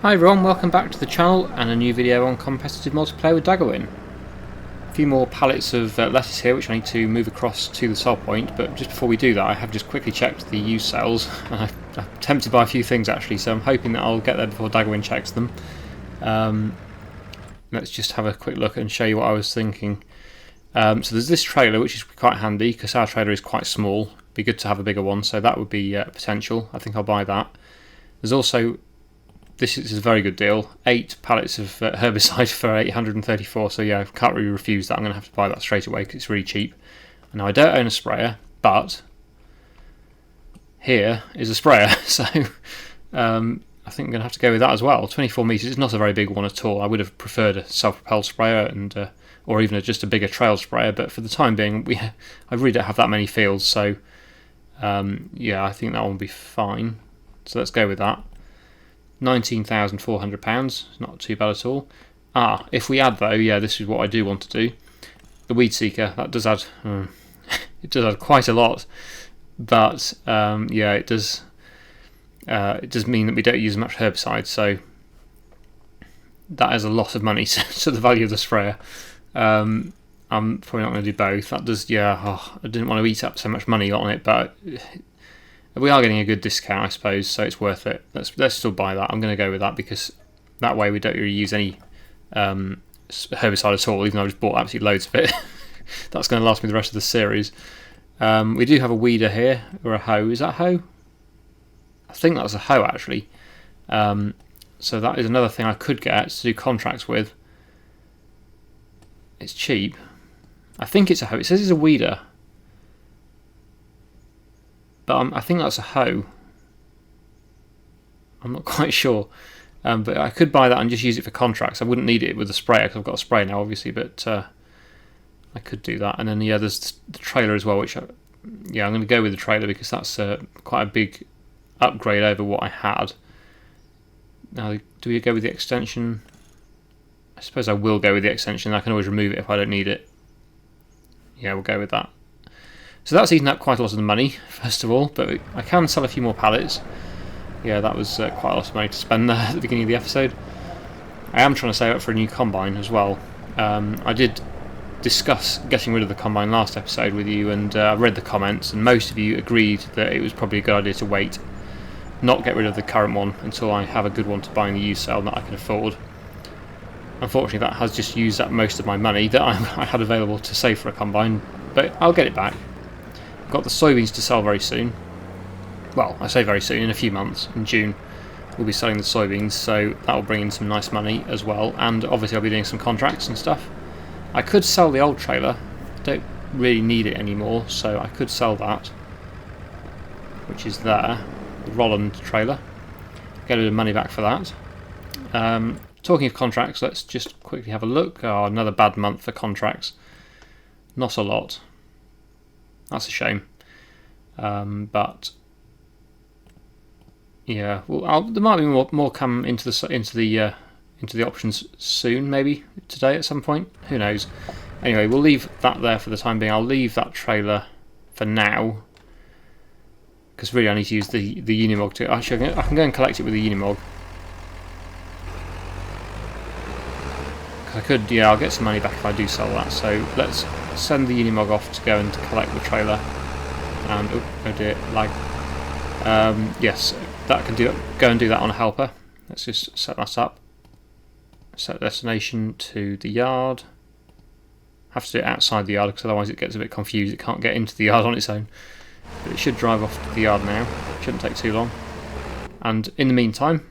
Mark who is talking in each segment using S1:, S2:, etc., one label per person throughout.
S1: Hi everyone, welcome back to the channel and a new video on competitive multiplayer with Edwin. A few more pallets of lettuce here which I need to move across to the sell point, but just before we do that I have just quickly checked the used sales and I'm tempted by a few things actually, so I'm hoping that I'll get there before Edwin checks them. Let's just have a quick look and show you what I was thinking. So there's this trailer which is quite handy because our trailer is quite small. It'd be good to have a bigger one, so that would be potential. I think I'll buy that. There's also, this is a very good deal, 8 pallets of herbicide for 834, so yeah, I can't really refuse that. I'm going to have to buy that straight away because it's really cheap. Now I don't own a sprayer, but here is a sprayer, so I think I'm going to have to go with that as well. 24 metres is not a very big one at all. I would have preferred a self-propelled sprayer and or even just a bigger trail sprayer, but for the time being I really don't have that many fields, so yeah, I think that will be fine. So let's go with that. £19,400, not too bad at all. If we add though, yeah, this is what I do want to do. The weed seeker, that does add, it does add quite a lot, but yeah, it does mean that we don't use much herbicide, so that is a lot of money to the value of the sprayer. I'm probably not going to do both. That does, yeah. I didn't want to eat up so much money on it, but we are getting a good discount, I suppose, so it's worth it. Let's still buy that. I'm going to go with that because that way we don't really use any herbicide at all, even though I just bought absolutely loads of it. That's going to last me the rest of the series. We do have a weeder here, or a hoe. Is that a hoe? I think that's a hoe, actually. So that is another thing I could get to do contracts with. It's cheap. I think it's a hoe. It says it's a weeder, but I think that's a hoe. I'm not quite sure, but I could buy that and just use it for contracts. I wouldn't need it with a sprayer because I've got a sprayer now, obviously, but I could do that. And then yeah, there's the trailer as well, which I'm going to go with the trailer because that's quite a big upgrade over what I had. Now, do we go with the extension? I suppose I will go with the extension. I can always remove it if I don't need it. Yeah, we'll go with that. So that's eaten up quite a lot of the money, first of all, but I can sell a few more pallets. Yeah, that was quite a lot of money to spend there at the beginning of the episode. I am trying to save up for a new combine as well. I did discuss getting rid of the combine last episode with you, and I read the comments, and most of you agreed that it was probably a good idea to wait, not get rid of the current one until I have a good one to buy in the used sale that I can afford. Unfortunately, that has just used up most of my money that I had available to save for a combine, but I'll get it back. I've got the soybeans to sell very soon. Well, I say very soon, in a few months. In June, we'll be selling the soybeans, so that will bring in some nice money as well, and obviously I'll be doing some contracts and stuff. I could sell the old trailer. I don't really need it anymore, so I could sell that, which is there, the Roland trailer. Get a bit of money back for that. Talking of contracts, let's just quickly have a look. Another bad month for contracts. Not a lot. That's a shame. But yeah, well, there might be more come into the options soon. Maybe today at some point. Who knows? Anyway, we'll leave that there for the time being. I'll leave that trailer for now because really I need to use the Unimog to. Actually, I can go and collect it with the Unimog. I could, yeah, I'll get some money back if I do sell that. So let's send the Unimog off to go and collect the trailer. And oh dear, lag. Yes, that can do it. Go and do that on a helper. Let's just set that up. Set destination to the yard. Have to do it outside the yard because otherwise it gets a bit confused. It can't get into the yard on its own. But it should drive off to the yard now. Shouldn't take too long. And in the meantime,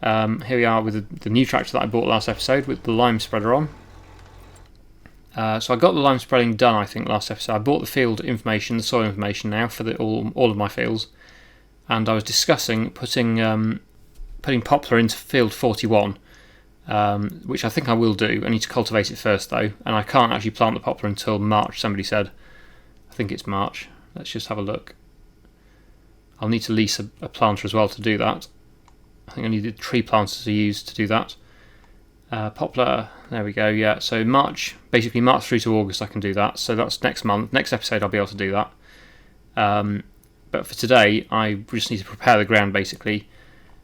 S1: here we are with the new tractor that I bought last episode with the lime spreader on. So I got the lime spreading done, I think, last episode. I bought the field information, the soil information now for all of my fields, and I was discussing putting Poplar into field 41, which I think I will do. I need to cultivate it first though, and I can't actually plant the poplar until March, somebody said. I think it's March. Let's just have a look. I'll need to lease a planter as well to do that. I think I needed tree planters to use to do that. Poplar, there we go, yeah. So March, basically March through to August I can do that. So that's next month. Next episode I'll be able to do that. But for today I just need to prepare the ground basically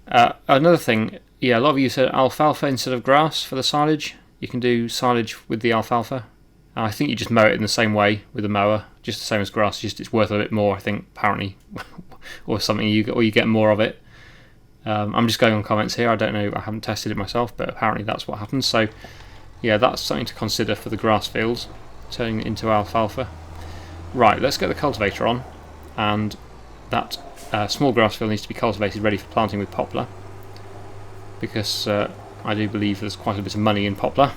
S1: Another thing, yeah, a lot of you said alfalfa instead of grass for the silage. You can do silage with the alfalfa. I think you just mow it in the same way with a mower, just the same as grass. Just it's worth a bit more, I think, apparently, or something. You get more of it. I'm just going on comments here. I don't know. I haven't tested it myself, but apparently that's what happens. So, yeah, that's something to consider for the grass fields, turning it into alfalfa. Right, let's get the cultivator on, and that small grass field needs to be cultivated ready for planting with poplar, because I do believe there's quite a bit of money in poplar.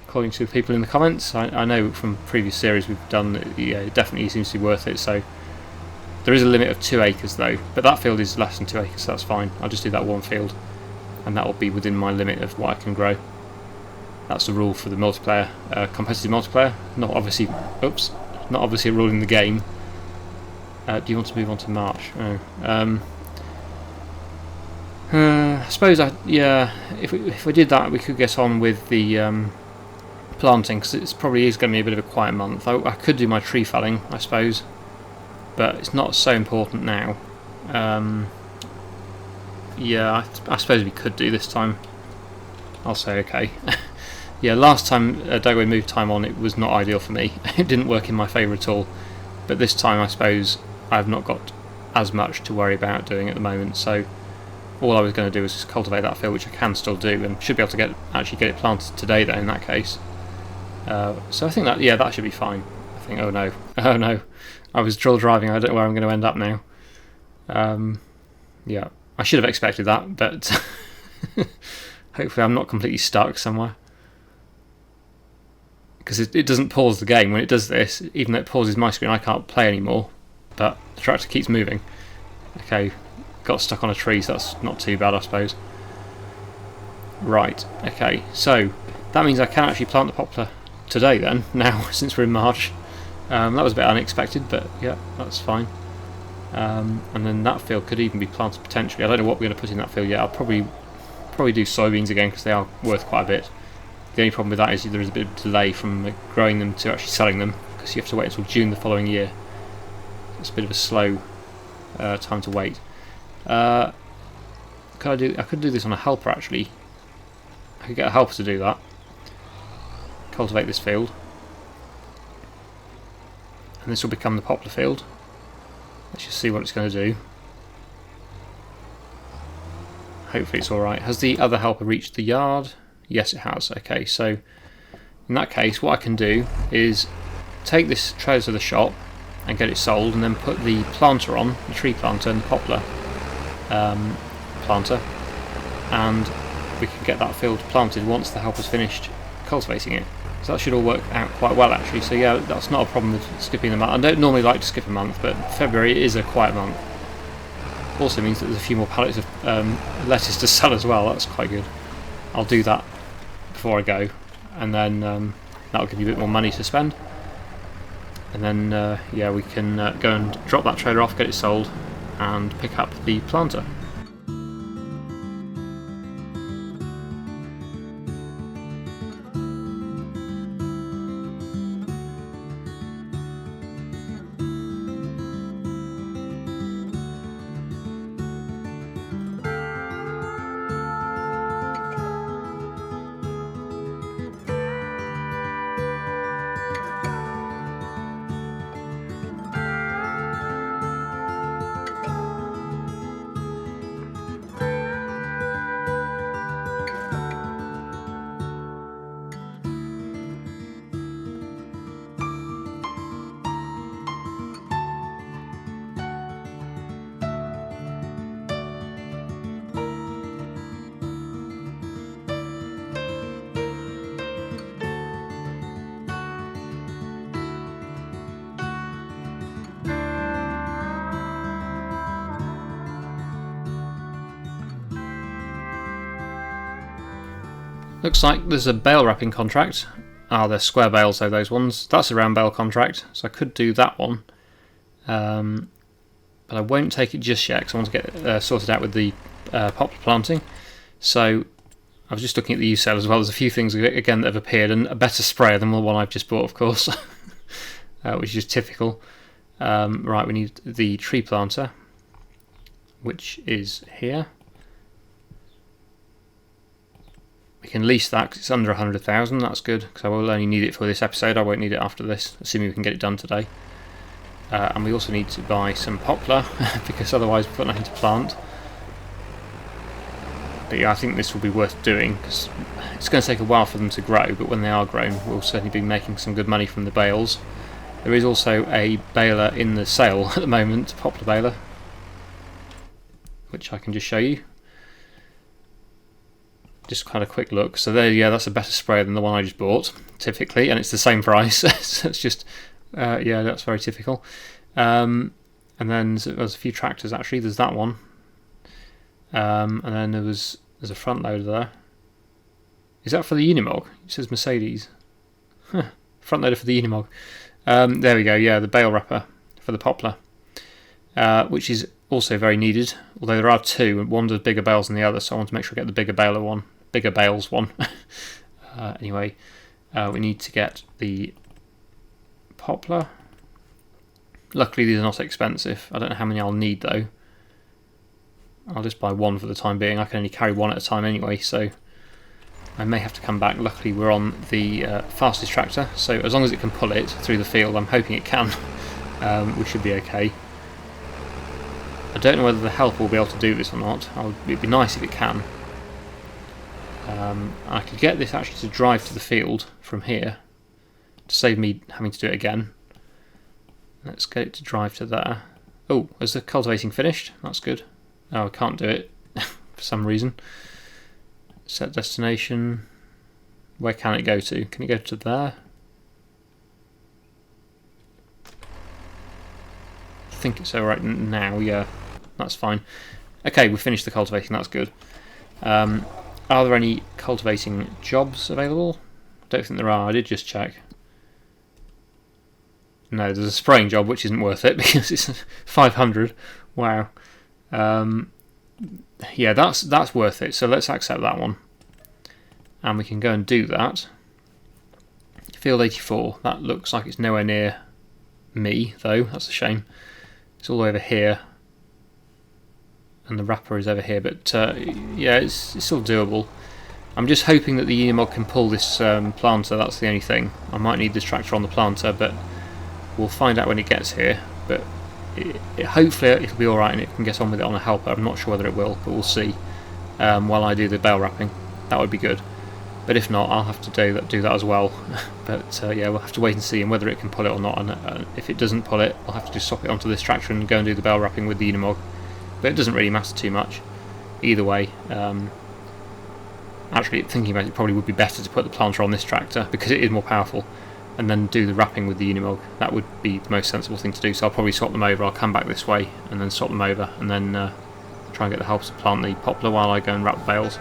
S1: According to the people in the comments, I know from previous series we've done, it definitely seems to be worth it. So there is a limit of 2 acres though, but that field is less than 2 acres, so that's fine. I'll just do that one field, and that will be within my limit of what I can grow. That's the rule for the multiplayer, competitive multiplayer. Not obviously a rule in the game. Do you want to move on to March? Oh. I suppose if we did that, we could get on with the planting, because it probably is going to be a bit of a quiet month. I could do my tree felling, I suppose, but it's not so important now. Yeah, I suppose we could do this time. I'll say okay. Yeah, last time Dagway moved time on, it was not ideal for me. It didn't work in my favour at all. But this time, I suppose I've not got as much to worry about doing at the moment. So all I was going to do was just cultivate that field, which I can still do, and should be able to actually get it planted today. Then, in that case. So I think that should be fine. I think. Oh no, I was drill driving. I don't know where I'm going to end up now. Yeah, I should have expected that, but hopefully I'm not completely stuck somewhere. Because it doesn't pause the game when it does this. Even though it pauses my screen, I can't play anymore. But the tractor keeps moving. Okay, got stuck on a tree, so that's not too bad, I suppose. Right. Okay, so that means I can actually plant the poplar today. Then now, since we're in March, that was a bit unexpected, but yeah, that's fine. And then that field could even be planted potentially. I don't know what we're going to put in that field yet. I'll probably do soybeans again, because they are worth quite a bit. The only problem with that is there is a bit of delay from growing them to actually selling them, because you have to wait until June the following year. It's a bit of a slow time to wait. I could do this on a helper actually. I could get a helper to do that. Cultivate this field, and this will become the poplar field. Let's just see what it's going to do. Hopefully it's alright. Has the other helper reached the yard? Yes, it has. Okay, so in that case, what I can do is take this trailer to the shop and get it sold, and then put the planter on, the tree planter and the poplar planter, and we can get that field planted once the helper's finished cultivating it. So that should all work out quite well actually. So yeah, that's not a problem with skipping the month. I don't normally like to skip a month, but February is a quiet month. Also means that there's a few more pallets of lettuce to sell as well. That's quite good. I'll do that before I go, and then that'll give you a bit more money to spend, and then yeah, we can go and drop that trailer off, get it sold, and pick up the planter. Looks like there's a bale wrapping contract. They're square bales though, those ones. That's a round bale contract, so I could do that one. But I won't take it just yet, because I want to get sorted out with the poplar planting. So I was just looking at the use sale as well. There's a few things again that have appeared, and a better sprayer than the one I've just bought, of course, which is typical. Right, we need the tree planter, which is here. We can lease that because it's under 100,000. That's good because I will only need it for this episode. I won't need it after this, assuming we can get it done today. And we also need to buy some poplar because otherwise we've got nothing to plant. But yeah, I think this will be worth doing because it's going to take a while for them to grow, but when they are grown we'll certainly be making some good money from the bales. There is also a baler in the sale at the moment, poplar baler, which I can just show you. Just kind of quick look. So there, yeah, that's a better sprayer than the one I just bought, typically, and it's the same price. So it's just, yeah, that's very typical. And then there's a few tractors actually. There's that one, and then there's a front loader there. Is that for the Unimog? It says Mercedes. Huh. Front loader for the Unimog. There we go. Yeah, the bale wrapper for the poplar, which is also very needed. Although there are two, and one does bigger bales than the other, so I want to make sure I get the bigger bales one. Anyway, we need to get the poplar. Luckily these are not expensive. I don't know how many I'll need though. I'll just buy one for the time being. I can only carry one at a time anyway, so I may have to come back. Luckily we're on the fastest tractor, so as long as it can pull it through the field, I'm hoping it can, we should be okay. I don't know whether the helper will be able to do this or not. It'd be nice if it can. I could get this actually to drive to the field from here to save me having to do it again. Let's get it to drive to there. Oh, is the cultivating finished? That's good. Oh, I can't do it for some reason. Set destination. Where can it go to? Can it go to there? I think it's alright now, yeah. That's fine. Okay, we finished the cultivating, that's good. Are there any cultivating jobs available? Don't think there are, I did just check. No, there's a spraying job which isn't worth it because it's 500. Wow. Yeah, that's worth it, so let's accept that one. And we can go and do that. Field 84, that looks like it's nowhere near me though, that's a shame. It's all over here. And the wrapper is over here, but yeah, it's still doable. I'm just hoping that the Unimog can pull this planter, that's the only thing. I might need this tractor on the planter, but we'll find out when it gets here. But hopefully it'll be alright and it can get on with it on a helper. I'm not sure whether it will, but we'll see while I do the bale wrapping. That would be good. But if not, I'll have to do that as well. But yeah, we'll have to wait and see and whether it can pull it or not. And if it doesn't pull it, I'll have to just swap it onto this tractor and go and do the bale wrapping with the Unimog. But it doesn't really matter too much either way. Actually, thinking about it, probably would be better to put the planter on this tractor because it is more powerful, and then do the wrapping with the Unimog. That would be the most sensible thing to do. So I'll probably swap them over. I'll come back this way and then swap them over, and then try and get the help to plant the poplar while I go and wrap the bales.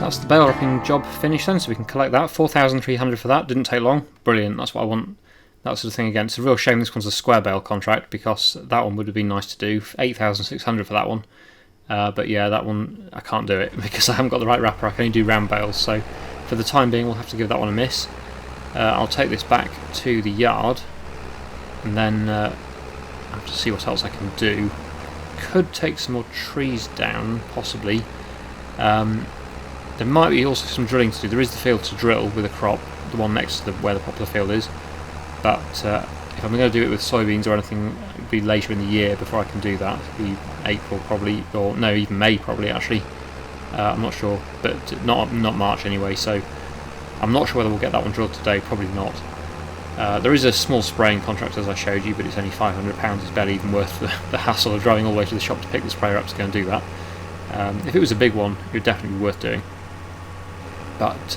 S1: That's the bale wrapping job finished then, so we can collect that. 4,300 for that, didn't take long. Brilliant, that's what I want. That sort of thing again. It's a real shame this one's a square bale contract because that one would have been nice to do. 8,600 for that one. But yeah, that one, I can't do it because I haven't got the right wrapper. I can only do round bales, so for the time being we'll have to give that one a miss. I'll take this back to the yard, and then I have to see what else I can do. Could take some more trees down, possibly. There might be also some drilling to do. There is the field to drill with a crop, the one next to where the poplar field is. But if I'm going to do it with soybeans or anything, it'll be later in the year before I can do that. It'll be April probably, or no, even May probably actually. I'm not sure, but not March anyway. So I'm not sure whether we'll get that one drilled today. Probably not. There is a small spraying contract as I showed you, but it's only £500. It's barely even worth the hassle of driving all the way to the shop to pick the sprayer up to go and do that. If it was a big one, it would definitely be worth doing. But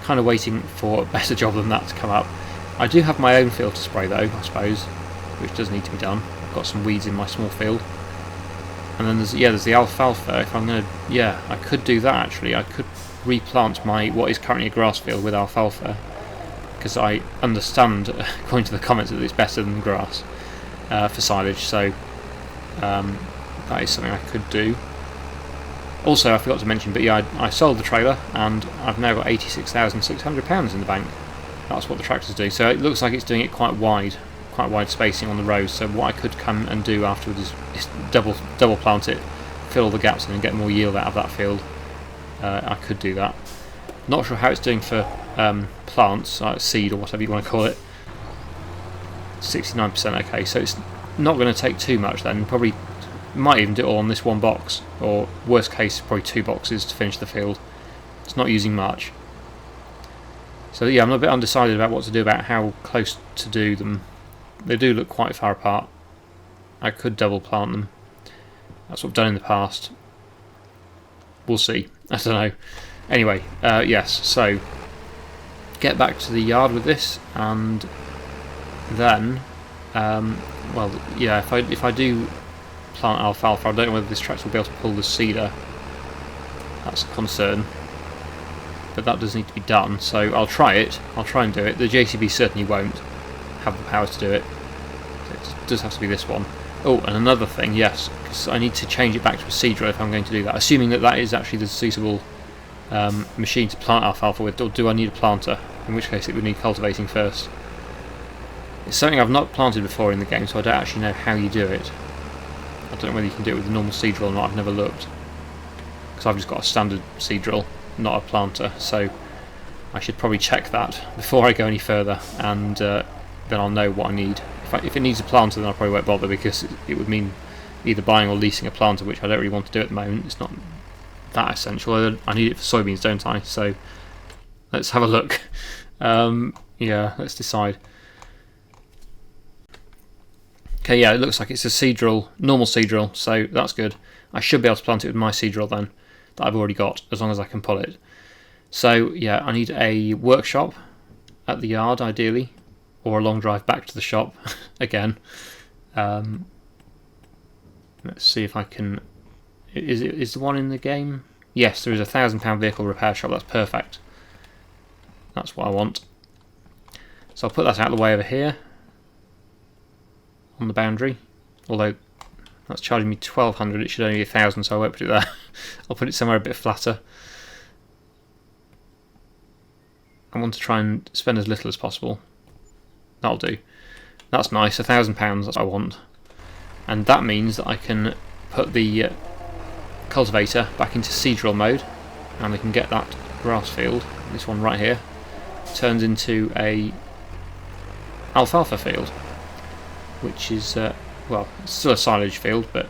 S1: kind of waiting for a better job than that to come up. I do have my own field to spray though, I suppose, which does need to be done. I've got some weeds in my small field. And then there's the alfalfa. If I'm going to, I could do that actually. I could replant what is currently a grass field with alfalfa, because I understand, according to the comments, that it's better than grass for silage. So that is something I could do. Also, I forgot to mention, but I sold the trailer and I've now got £86,600 in the bank. That's what the tractor's doing. So it looks like it's doing it quite wide spacing on the rows. So what I could come and do afterwards is double plant it, fill all the gaps in and get more yield out of that field. I could do that. Not sure how it's doing for plants, seed or whatever you want to call it. 69%, okay, so it's not going to take too much then. Probably might even do it all on this one box, or worst case probably 2 boxes to finish the field. It's not using much. So yeah, I'm a bit undecided about what to do about how close to do them. They do look quite far apart. I could double plant them. That's what I've done in the past. We'll see. I don't know. Anyway, yes, so get back to the yard with this, and then well, yeah, if I do plant alfalfa, I don't know whether this tractor will be able to pull the seeder. That's a concern, but that does need to be done, so I'll try it. I'll try and do it. The JCB certainly won't have the power to do it. It does have to be this one. Oh, and another thing, yes, because I need to change it back to a seed drill if I'm going to do that, assuming that is actually the suitable machine to plant alfalfa with. Or do I need a planter? In which case it would need cultivating first. It's something I've not planted before in the game, so I don't actually know how you do it. I don't know whether you can do it with a normal seed drill or not. I've never looked, because I've just got a standard seed drill, not a planter, so I should probably check that before I go any further, and then I'll know what I need. If it needs a planter, then I probably won't bother, because it would mean either buying or leasing a planter, which I don't really want to do at the moment. It's not that essential. I need it for soybeans, don't I? So let's have a look. Yeah, let's decide. Okay, yeah, it looks like it's a seed drill, normal seed drill, so that's good. I should be able to plant it with my seed drill then, that I've already got, as long as I can pull it. So yeah, I need a workshop at the yard ideally, or a long drive back to the shop again. Let's see if I can. Is the one in the game? Yes, there is a £1,000 vehicle repair shop. That's perfect. That's what I want. So I'll put that out of the way over here on the boundary. Although that's charging me £1,200, it should only be £1,000, so I won't put it there. I'll put it somewhere a bit flatter. I want to try and spend as little as possible. That'll do. That's nice, £1,000, that's what I want. And that means that I can put the cultivator back into seed drill mode, and we can get that grass field, this one right here, turns into a alfalfa field, which is, well, it's still a silage field, but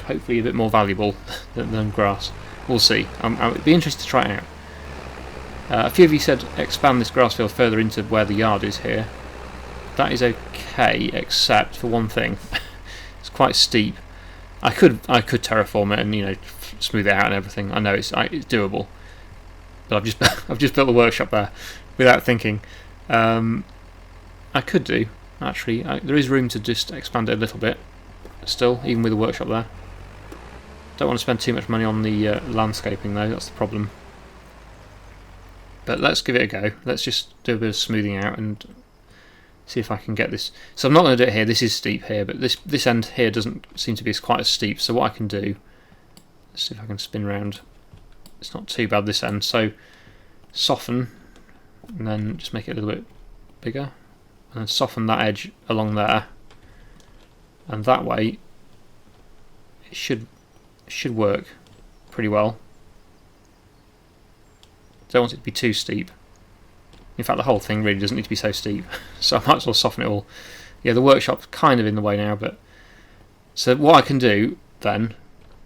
S1: hopefully a bit more valuable than grass. We'll see. It'd be interesting to try it out. A few of you said expand this grass field further into where the yard is here. That is okay, except for one thing. It's quite steep. I could terraform it and smooth it out and everything. I know it's doable, but I've just built the workshop there without thinking. I could do actually. There is room to just expand it a little bit still, even with the workshop there. Don't want to spend too much money on the landscaping though. That's the problem. But let's give it a go. Let's just do a bit of smoothing out and see if I can get this. So I'm not going to do it here. This is steep here, but this end here doesn't seem to be quite as steep. So what I can do, let's see if I can spin round. It's not too bad this end. So soften and then just make it a little bit bigger, and then soften that edge along there, and that way it should work pretty well. Don't want it to be too steep. In fact, the whole thing really doesn't need to be so steep, so I might as well soften it all. Yeah, the workshop's kind of in the way now, but so what I can do then,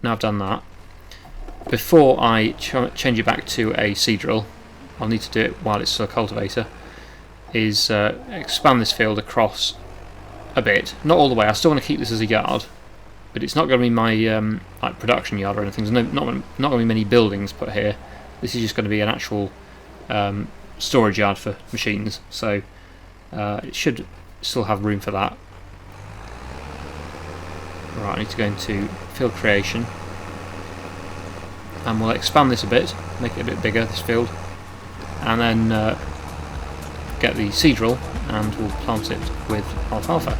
S1: now I've done that, before I change it back to a seed drill, I'll need to do it while it's still a cultivator, is expand this field across a bit, not all the way. I still want to keep this as a yard, but it's not going to be my like production yard or anything. There's not going to be many buildings put here. This is just going to be an actual storage yard for machines, so it should still have room for that. Right, I need to go into field creation, and we'll expand this a bit, make it a bit bigger, this field, and then get the seed drill and we'll plant it with alfalfa.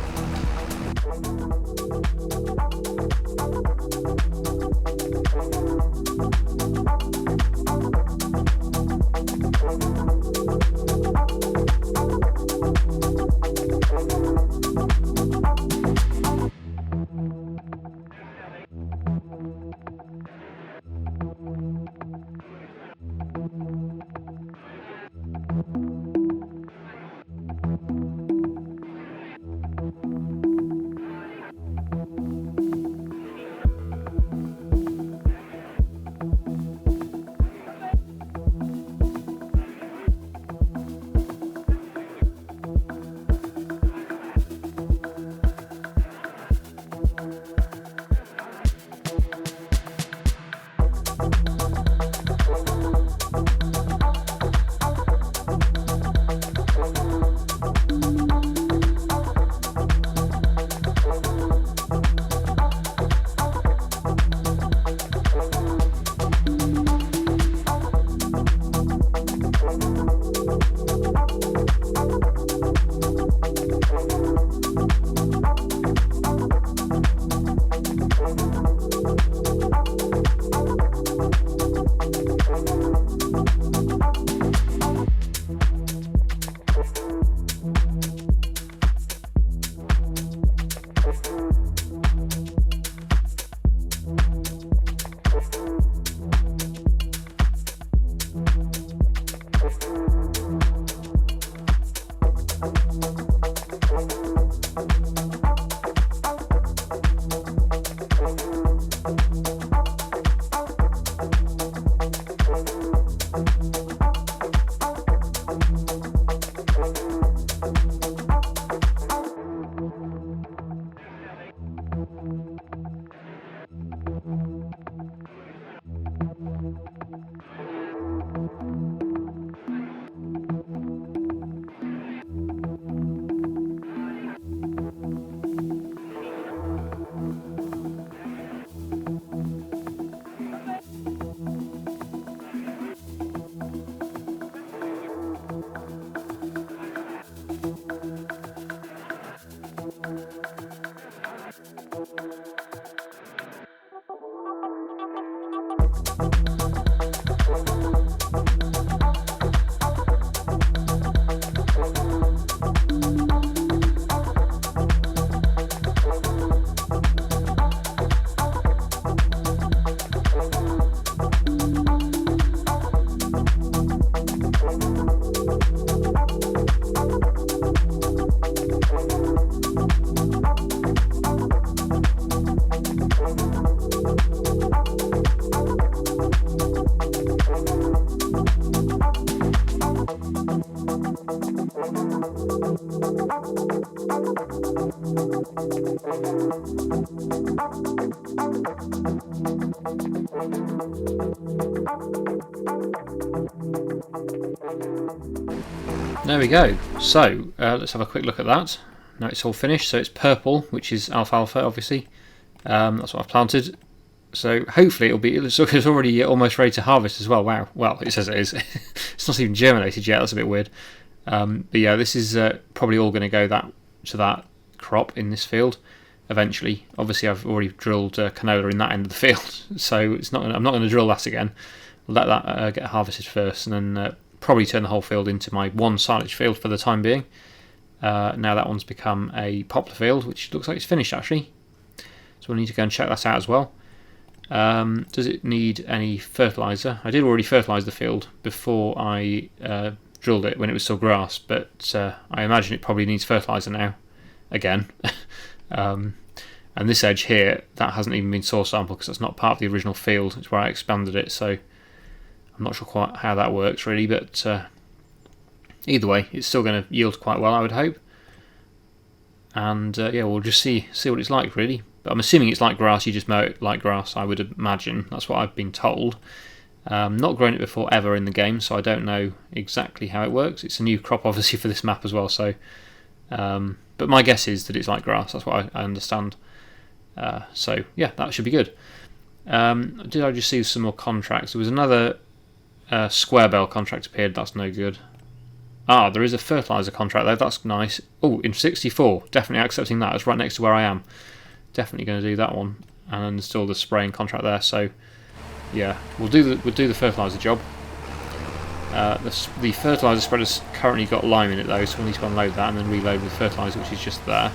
S2: There we go. So let's have a quick look at that. Now it's all finished. So it's purple, which is alfalfa, obviously. That's what I've planted. So hopefully it'll be. It's already almost ready to harvest as well. Wow. Well, it says it is. It's not even germinated yet. That's a bit weird. But yeah, this is probably all going to go to that crop in this field eventually. Obviously, I've already drilled canola in that end of the field, so it's not. I'm not going to drill that again. Let that get harvested first, and then probably turn the whole field into my one silage field for the time being. Now that one's become a poplar field, which looks like it's finished actually. So we'll need to go and check that out as well. Does it need any fertiliser? I did already fertilise the field before I drilled it when it was still grass, but I imagine it probably needs fertiliser now again. And this edge here, that hasn't even been soil sampled because that's not part of the original field. It's where I expanded it, so I'm not sure quite how that works really, but either way, it's still going to yield quite well, I would hope. And yeah, we'll just see what it's like really. But I'm assuming it's like grass, you just mow it like grass, I would imagine. That's what I've been told. Not grown it before ever in the game, so I don't know exactly how it works. It's a new crop obviously for this map as well, so but my guess is that it's like grass, that's what I understand. So yeah, that should be good. Did I just see some more contracts? There was another square bale contract appeared, that's no good. There is a fertiliser contract there, that's nice. Oh, in 64, definitely accepting that, it's right next to where I am. Definitely going to do that one, and install the spraying contract there. So yeah, we'll do the fertiliser job. The fertiliser spreader's currently got lime in it though, so we'll need to unload that and then reload with fertiliser, which is just there.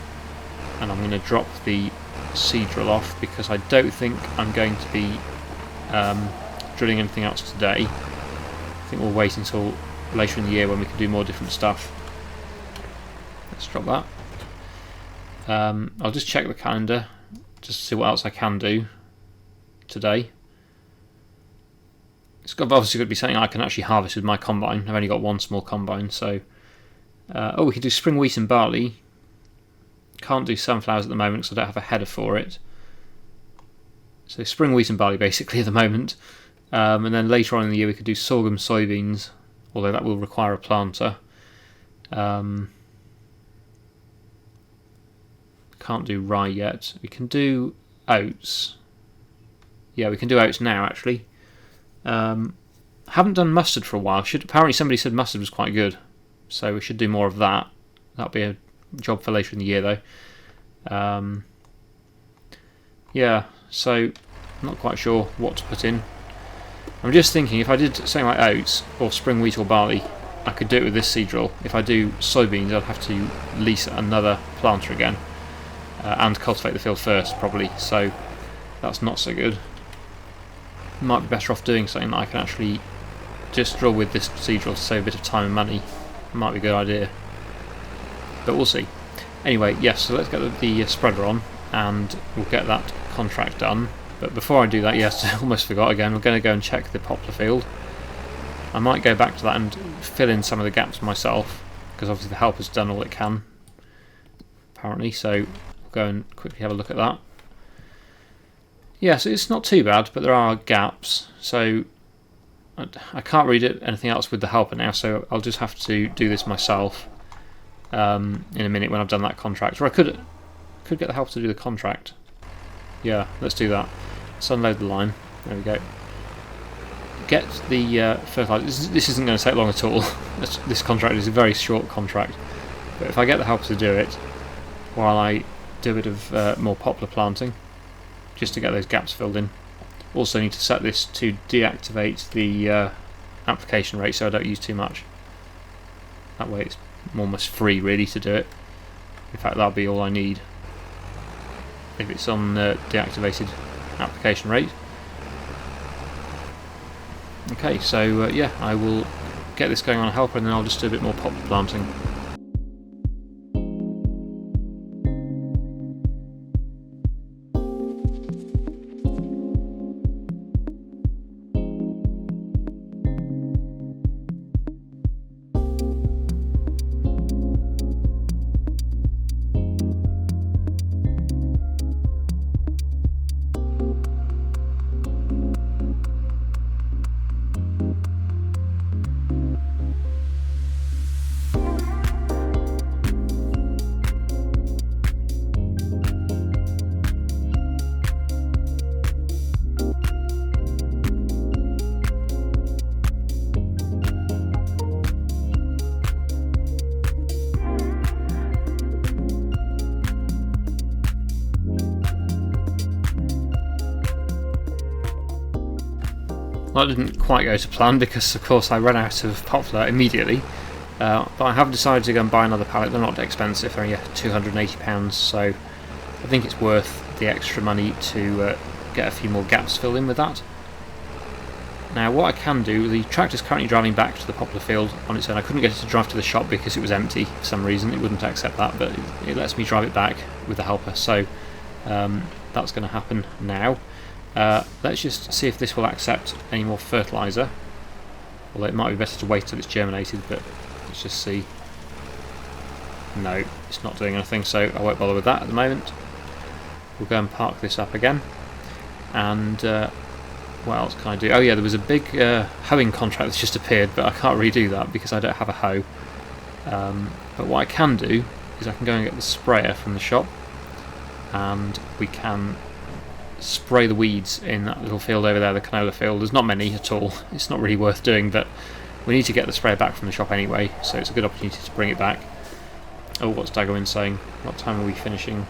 S2: And I'm going to drop the seed drill off because I don't think I'm going to be drilling anything else today. I think we'll wait until later in the year when we can do more different stuff. Let's drop that. I'll just check the calendar just to see what else I can do today. It's obviously going to be something I can actually harvest with my combine. I've only got one small combine, so we can do spring wheat and barley. Can't do sunflowers at the moment because I don't have a header for it. So spring wheat and barley basically at the moment, and then later on in the year we could do sorghum, soybeans, although that will require a planter. Can't do rye yet. We can do oats. Yeah, we can do oats now actually. Haven't done mustard for a while. Apparently somebody said mustard was quite good, so we should do more of that. That'll be a job for later in the year though. Yeah, so I'm not quite sure what to put in. I'm just thinking if I did something like oats or spring wheat or barley, I could do it with this seed drill. If I do soybeans, I'd have to lease another planter again. And cultivate the field first probably, so that's not so good. Might be better off doing something that I can actually just drill with this seed drill to save a bit of time and money. Might be a good idea, but we'll see. Anyway, yes, so let's get the spreader on and we'll get that contract done. But before I do that, yes, I almost forgot again, we're going to go and check the poplar field. I might go back to that and fill in some of the gaps myself, because obviously the helper's done all it can apparently, so go and quickly have a look at that. Yeah, so it's not too bad, but there are gaps, so I can't read it anything else with the helper now, so I'll just have to do this myself in a minute when I've done that contract. Or I could get the helper to do the contract. Yeah, let's do that. Let's unload the line. There we go. Get the fertiliser. This isn't going to take long at all. This contract is a very short contract, but if I get the helper to do it while I do a bit of more poplar planting, just to get those gaps filled in. Also need to set this to deactivate the application rate so I don't use too much. That way it's almost free really to do it. In fact, that'll be all I need if it's on deactivated application rate. Okay, so yeah, I will get this going on a helper and then I'll just do a bit more poplar planting.
S1: That didn't quite go to plan because of course I ran out of Poplar immediately, but I have decided to go and buy another pallet. They're not expensive, they're only £280, so I think it's worth the extra money to get a few more gaps filled in with that. Now what I can do, the tractor's currently driving back to the Poplar field on its own. I couldn't get it to drive to the shop because it was empty for some reason. It wouldn't accept that, but it lets me drive it back with the helper, so that's going to happen now. Let's just see if this will accept any more fertiliser, although it might be better to wait till it's germinated, but let's just see. No, it's not doing anything, so I won't bother with that at the moment. We'll go and park this up again, and what else can I do? Oh yeah, there was a big hoeing contract that's just appeared, but I can't redo that because I don't have a hoe. But what I can do is I can go and get the sprayer from the shop, and we can spray the weeds in that little field over there, the canola field. There's not many at all, it's not really worth doing, but we need to get the sprayer back from the shop anyway, so it's a good opportunity to bring it back. Oh, what's Edwin saying? What time are we finishing?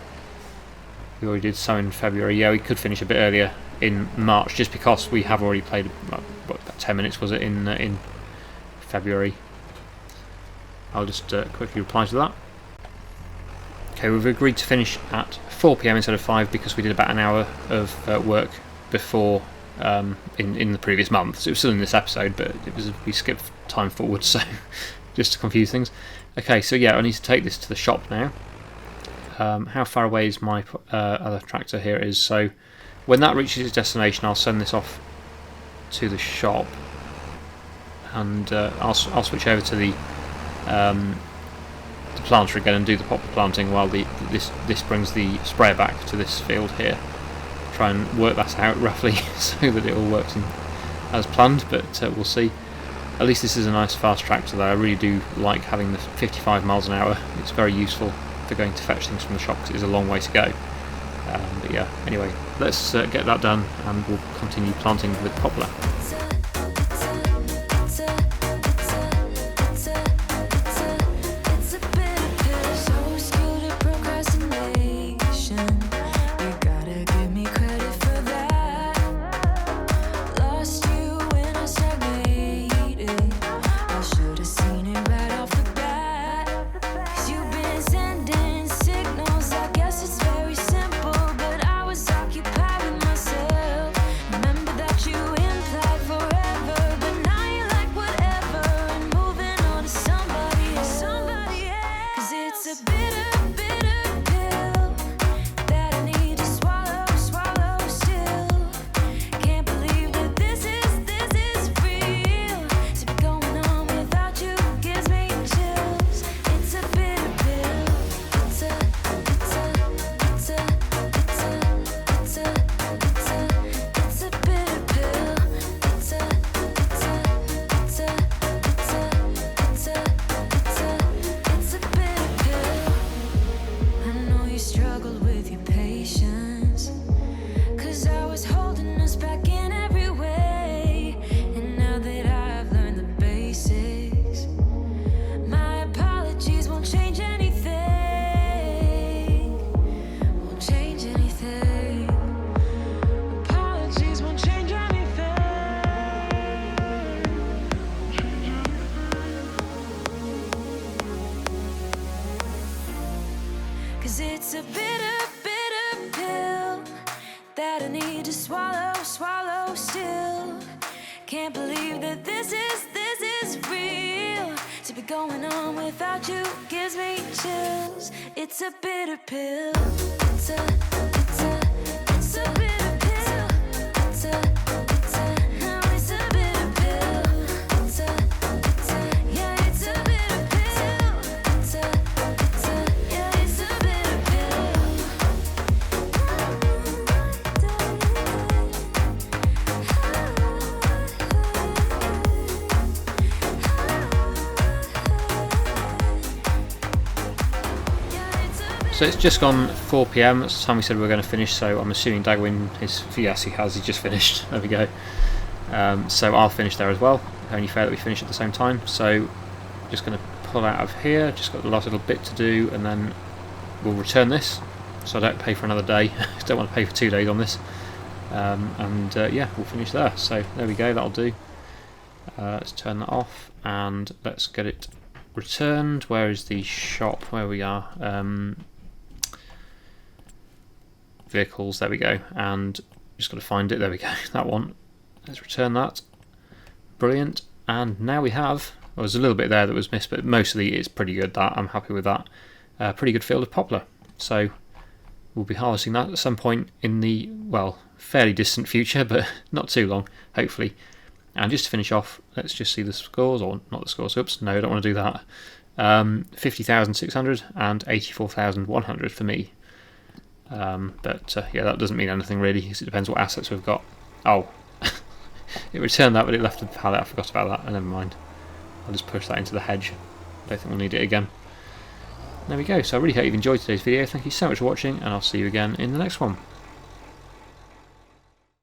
S1: We already did so in February. Yeah, we could finish a bit earlier in March, just because we have already played what, about 10 minutes was it in February. I'll just quickly reply to that. Okay, we've agreed to finish at 4 PM instead of 5 because we did about an hour of work before in the previous month. So it was still in this episode, but we skipped time forward, so just to confuse things. Okay, so yeah, I need to take this to the shop now. How far away is my other tractor? Here it is. So when that reaches its destination, I'll send this off to the shop, and I'll switch over to the planter again and do the poplar planting while this brings the sprayer back to this field here. Try and work that out roughly so that it all works as planned, but we'll see. At least this is a nice fast tractor though. I really do like having the 55 miles an hour. It's very useful for going to fetch things from the shop because it is a long way to go. But yeah, anyway, let's get that done and we'll continue planting with poplar.
S3: It's a bitter pill. It's a bitter pill. It's a bitter pill. Yeah, it's a bitter pill. Yeah, it's a bitter pill.
S1: So it's just gone 4 PM, that's the time we said we were going to finish, so I'm assuming Edwin is, yes he has, he's just finished, there we go. So I'll finish there as well, only fair that we finish at the same time, so just going to pull out of here, just got the last little bit to do, and then we'll return this, so I don't pay for another day, don't want to pay for 2 days on this.
S2: Yeah, we'll finish there. So there we go, that'll do. Let's turn that off and let's get it returned. Where is the shop? Where we are? Vehicles, there we go, and just got to find it. There we go, that one. Let's return that. Brilliant. And now we have, well, there's a little bit there that was missed, but mostly it's pretty good. That I'm happy with that. Pretty good field of poplar. So we'll be harvesting that at some point in the, well, fairly distant future, but not too long, hopefully. And just to finish off, let's just see the scores, or not the scores. Oops, no, I don't want to do that. 50,600 and 84,100 for me. Yeah, that doesn't mean anything really, because it depends what assets we've got. Oh, it returned that, but it left the pallet. I forgot about that. Never mind. I'll just push that into the hedge. Don't think we'll need it again. There we go. So I really hope you've enjoyed today's video. Thank you so much for watching, and I'll see you again in the next one.